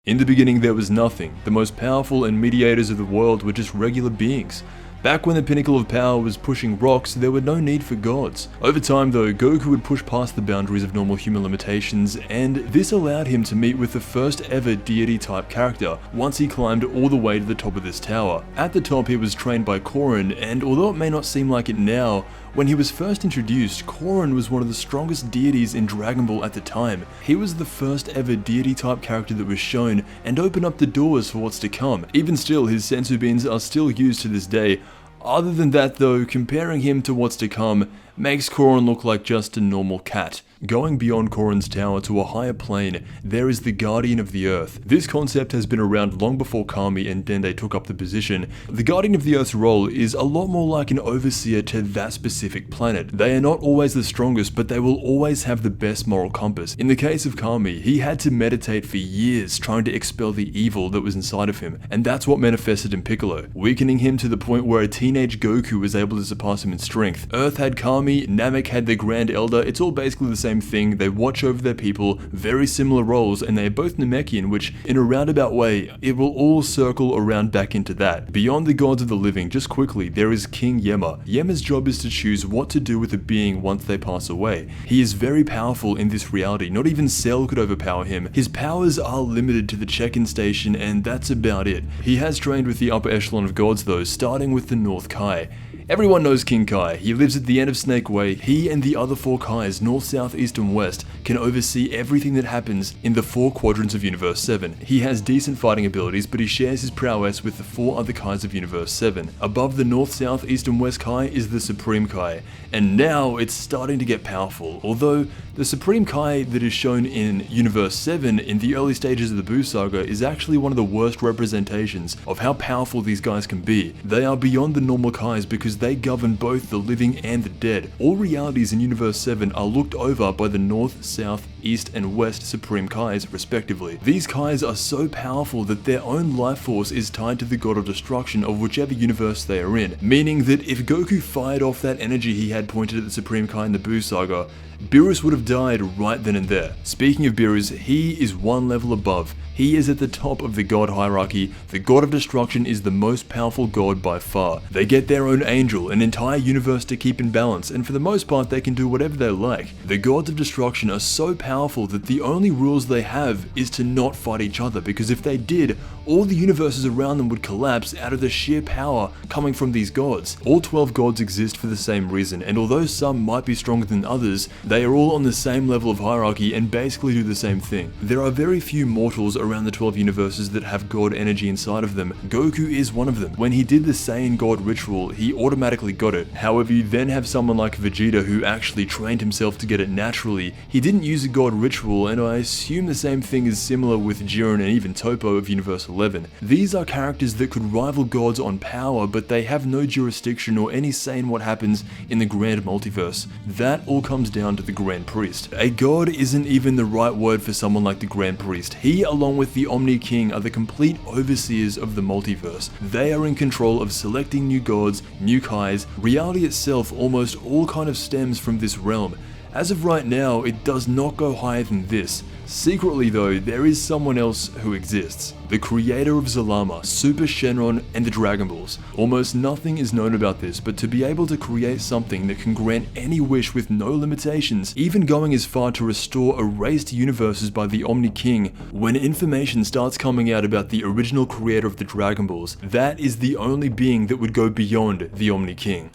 In the beginning there was nothing. The most powerful and mediators of the world were just regular beings. Back when the pinnacle of power was pushing rocks, there were no need for gods. Over time though, Goku would push past the boundaries of normal human limitations, and this allowed him to meet with the first ever deity type character once he climbed all the way to the top of this tower. At the top he was trained by Korin, and although it may not seem like it now, when he was first introduced, Korin was one of the strongest deities in Dragon Ball at the time. He was the first ever deity type character that was shown and opened up the doors for what's to come. Even still, his senzu beans are still used to this day. Other than that though, comparing him to what's to come makes Korin look like just a normal cat. Going beyond Korin's tower to a higher plane, there is the Guardian of the Earth. This concept has been around long before Kami and Dende took up the position. The Guardian of the Earth's role is a lot more like an overseer to that specific planet. They are not always the strongest, but they will always have the best moral compass. In the case of Kami, he had to meditate for years trying to expel the evil that was inside of him, and that's what manifested in Piccolo, weakening him to the point where a teenage Goku was able to surpass him in strength. Earth had Kami, Namek had the Grand Elder. It's all basically the same thing. They watch over their people, very similar roles, and they are both Namekian, which in a roundabout way, it will all circle around back into that. Beyond the gods of the living, just quickly, there is King Yema. Yema's job is to choose what to do with a being once they pass away. He is very powerful in this reality. Not even Cell could overpower him. His powers are limited to the check-in station, and that's about it. He has trained with the upper echelon of gods though, starting with the North Kai. Everyone knows King Kai. He lives at the end of Snake Way. He and the other four Kais, north, south, east, and west, can oversee everything that happens in the four quadrants of Universe 7. He has decent fighting abilities, but he shares his prowess with the four other Kais of Universe 7. Above the north, south, east, and west Kai is the Supreme Kai, and now it's starting to get powerful. Although the Supreme Kai that is shown in Universe 7 in the early stages of the Buu Saga is actually one of the worst representations of how powerful these guys can be. They are beyond the normal Kais because they govern both the living and the dead. All realities in Universe 7 are looked over by the North, South, East, and West Supreme Kais, respectively. These Kais are so powerful that their own life force is tied to the God of Destruction of whichever universe they are in, meaning that if Goku fired off that energy he had pointed at the Supreme Kai in the Buu Saga, Beerus would have died right then and there. Speaking of Beerus, he is one level above. He is at the top of the god hierarchy. The God of Destruction is the most powerful god by far. They get their own angel, an entire universe to keep in balance, and for the most part they can do whatever they like. The gods of destruction are so powerful that the only rules they have is to not fight each other, because if they did, all the universes around them would collapse out of the sheer power coming from these gods. All 12 gods exist for the same reason, and although some might be stronger than others, they are all on the same level of hierarchy and basically do the same thing. There are very few mortals around the 12 universes that have god energy inside of them. Goku is one of them. When he did the Saiyan God ritual, he automatically got it. However, you then have someone like Vegeta who actually trained himself to get it naturally. He didn't use a god ritual, and I assume the same thing is similar with Jiren and even Toppo of Universe 11. These are characters that could rival gods on power, but they have no jurisdiction or any say in what happens in the grand multiverse. That all comes down to the Grand Priest. A god isn't even the right word for someone like the Grand Priest. He, along with the Omni King, are the complete overseers of the multiverse. They are in control of selecting new gods, new Kais. Reality itself almost all kind of stems from this realm. As of right now, it does not go higher than this. Secretly though, there is someone else who exists. The creator of Zalama, Super Shenron, and the Dragon Balls. Almost nothing is known about this, but to be able to create something that can grant any wish with no limitations, even going as far to restore erased universes by the Omni King, when information starts coming out about the original creator of the Dragon Balls, that is the only being that would go beyond the Omni King.